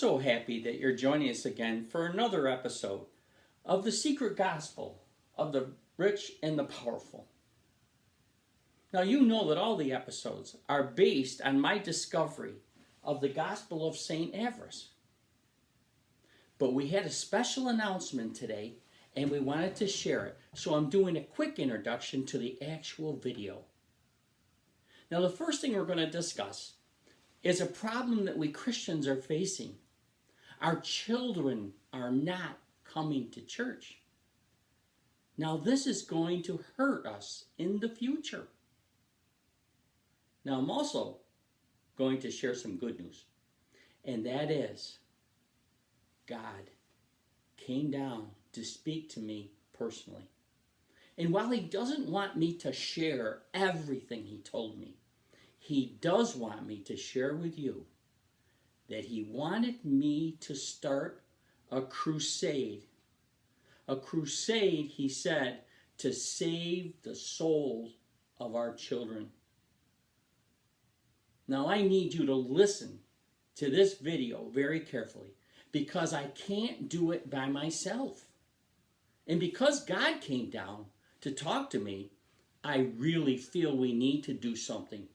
so happy that you're joining us again for another episode of the secret gospel of the rich and the powerful. Now, you know that all the episodes are based on my discovery of the Gospel of Saint Avarice. But we had a special announcement today and we wanted to share it, so I'm doing a quick introduction to the actual video. Now, the first thing we're going to discuss is a problem that we Christians are facing. Our children are not coming to church. Now, this is going to hurt us in the future. Now, I'm also going to share some good news, and that is God came down to speak to me personally. And while he doesn't want me to share everything he told me, he does want me to share with you that he wanted me to start a crusade. A crusade, he said, to save the souls of our children. Now, I need you to listen to this video very carefully because I can't do it by myself. And because God came down to talk to me, I really feel we need to do something.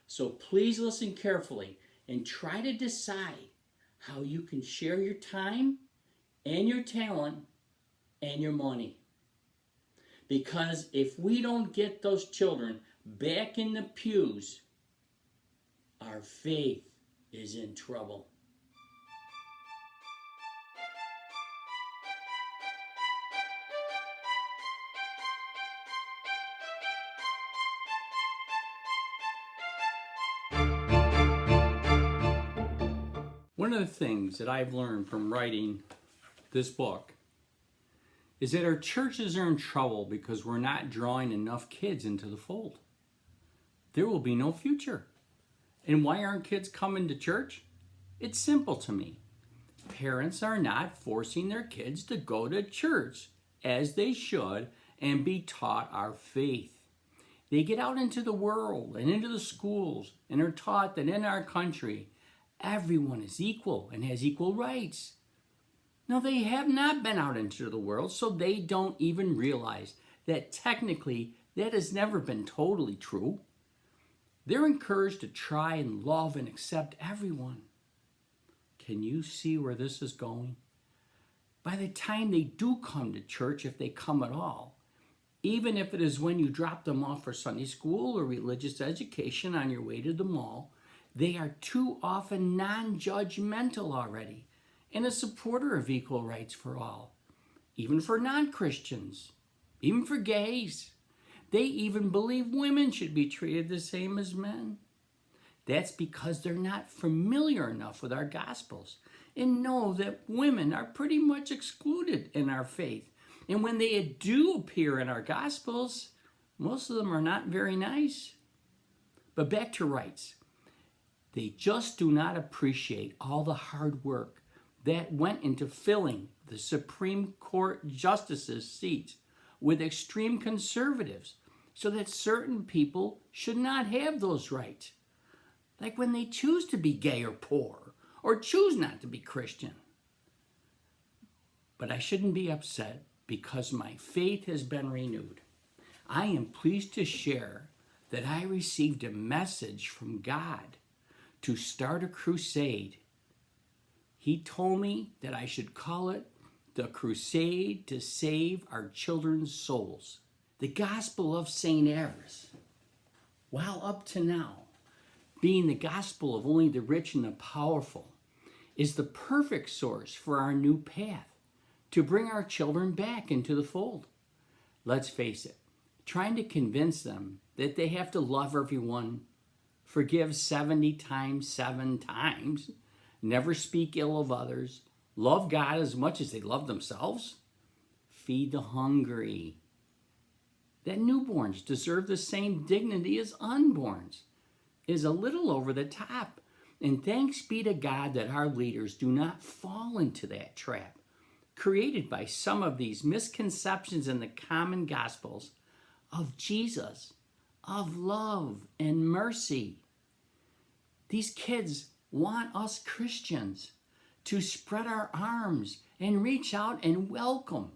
So please listen carefully and try to decide how you can share your time and your talent and your money. Because if we don't get those children back in the pews, our faith is in trouble. One of the things that I've learned from writing this book is that our churches are in trouble because we're not drawing enough kids into the fold. There will be no future. And why aren't kids coming to church? It's simple to me. Parents are not forcing their kids to go to church as they should and be taught our faith. They get out into the world and into the schools and are taught that in our country, everyone is equal and has equal rights. Now, they have not been out into the world, so they don't even realize that technically that has never been totally true. They're encouraged to try and love and accept everyone. Can you see where this is going? By the time they do come to church, if they come at all, even if it is when you drop them off for Sunday school or religious education on your way to the mall, they are too often non-judgmental already and a supporter of equal rights for all, even for non-Christians, even for gays. They even believe women should be treated the same as men. That's because they're not familiar enough with our Gospels and know that women are pretty much excluded in our faith. And when they do appear in our Gospels, most of them are not very nice. But back to rights. They just do not appreciate all the hard work that went into filling the Supreme Court justices' seats with extreme conservatives so that certain people should not have those rights. Like when they choose to be gay or poor or choose not to be Christian. But I shouldn't be upset because my faith has been renewed. I am pleased to share that I received a message from God to start a crusade. He told me that I should call it the Crusade to Save Our Children's Souls. The Gospel of Saint Avarice, while up to now being the gospel of only the rich and the powerful, is the perfect source for our new path to bring our children back into the fold. Let's face it, trying to convince them that they have to love everyone, forgive 70 times, 7 times, never speak ill of others, love God as much as they love themselves, feed the hungry, that newborns deserve the same dignity as unborns, is a little over the top. And thanks be to God that our leaders do not fall into that trap created by some of these misconceptions in the common Gospels of Jesus, of love and mercy. These kids want us Christians to spread our arms and reach out and welcome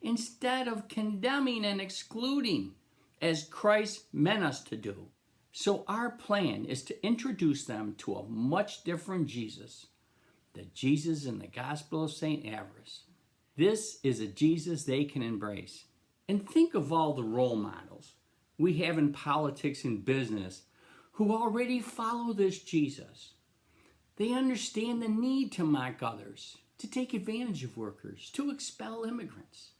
instead of condemning and excluding as Christ meant us to do. So our plan is to introduce them to a much different Jesus, the Jesus in the Gospel of Saint Avarice. This is a Jesus they can embrace. And think of all the role models we have in politics and business who already follow this Jesus. They understand the need to mock others, to take advantage of workers, to expel immigrants.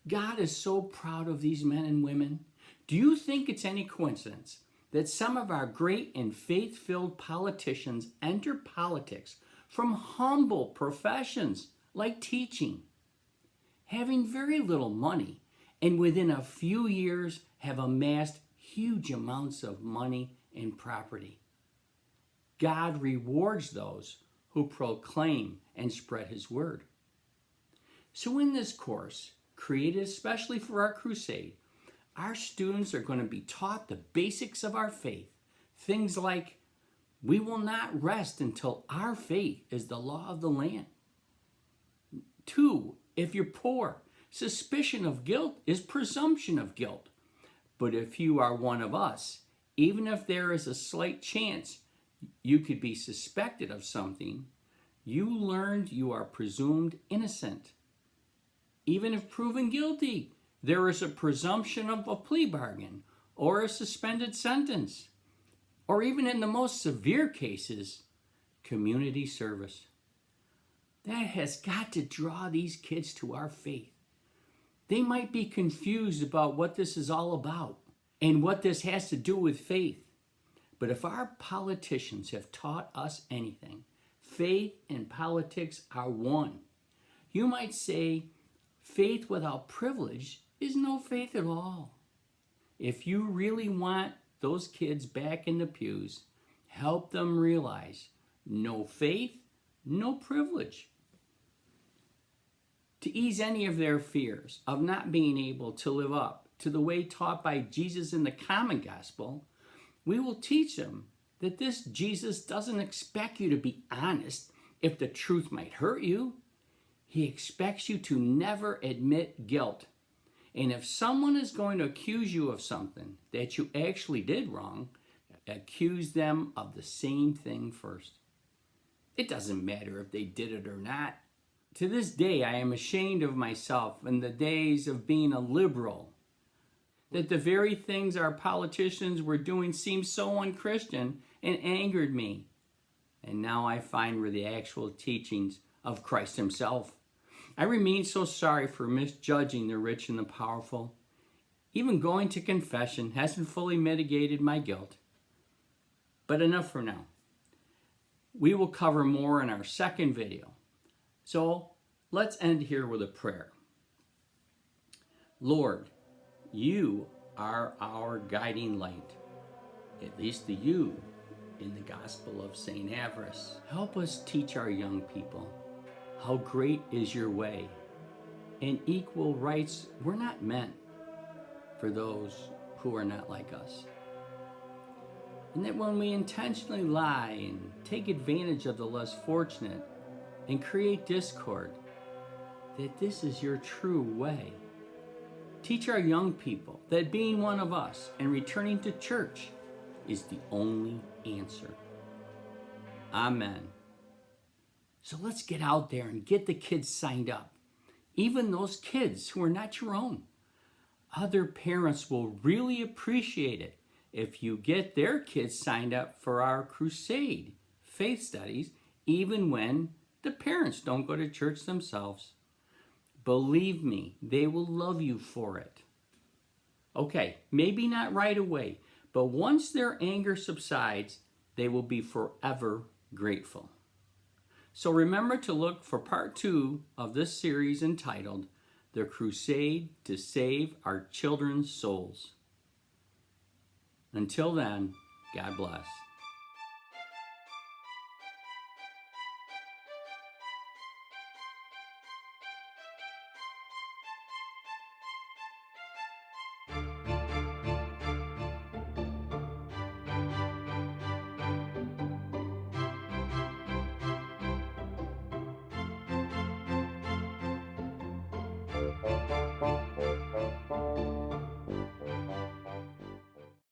God is so proud of these men and women. Do you think it's any coincidence that some of our great and faith-filled politicians enter politics from humble professions like teaching, having very little money, and within a few years have amassed huge amounts of money and property? God rewards those who proclaim and spread his word. So in this course, created especially for our crusade, our students are going to be taught the basics of our faith. Things like, we will not rest until our faith is the law of the land. 2, if you're poor, suspicion of guilt is presumption of guilt. But if you are one of us, even if there is a slight chance you could be suspected of something, you learned you are presumed innocent. Even if proven guilty, there is a presumption of a plea bargain or a suspended sentence, or even in the most severe cases, community service. That has got to draw these kids to our faith. They might be confused about what this is all about and what this has to do with faith. But if our politicians have taught us anything, faith and politics are one. You might say faith without privilege is no faith at all. If you really want those kids back in the pews, help them realize no faith, no privilege. To ease any of their fears of not being able to live up to the way taught by Jesus in the common gospel, we will teach them that this Jesus doesn't expect you to be honest if the truth might hurt you. He expects you to never admit guilt. And if someone is going to accuse you of something that you actually did wrong, accuse them of the same thing first. It doesn't matter if they did it or not. To this day, I am ashamed of myself in the days of being a liberal, that the very things our politicians were doing seemed so unchristian and angered me. And now I find were the actual teachings of Christ himself. I remain so sorry for misjudging the rich and the powerful. Even going to confession hasn't fully mitigated my guilt. But enough for now. We will cover more in our second video. So let's end here with a prayer. Lord, you are our guiding light, at least the you in the Gospel of Saint Avarice. Help us teach our young people how great is your way, and equal rights were not meant for those who are not like us. And that when we intentionally lie and take advantage of the less fortunate and create discord, that this is your true way. Teach our young people that being one of us and returning to church is the only answer. Amen. So let's get out there and get the kids signed up. Even those kids who are not your own. Other parents will really appreciate it if you get their kids signed up for our Crusade faith studies, even when the parents don't go to church themselves. Believe me, they will love you for it. Okay, maybe not right away, but once their anger subsides, they will be forever grateful. So remember to look for part 2 of this series entitled The Crusade to Save Our Children's Souls. Until then, God bless. you.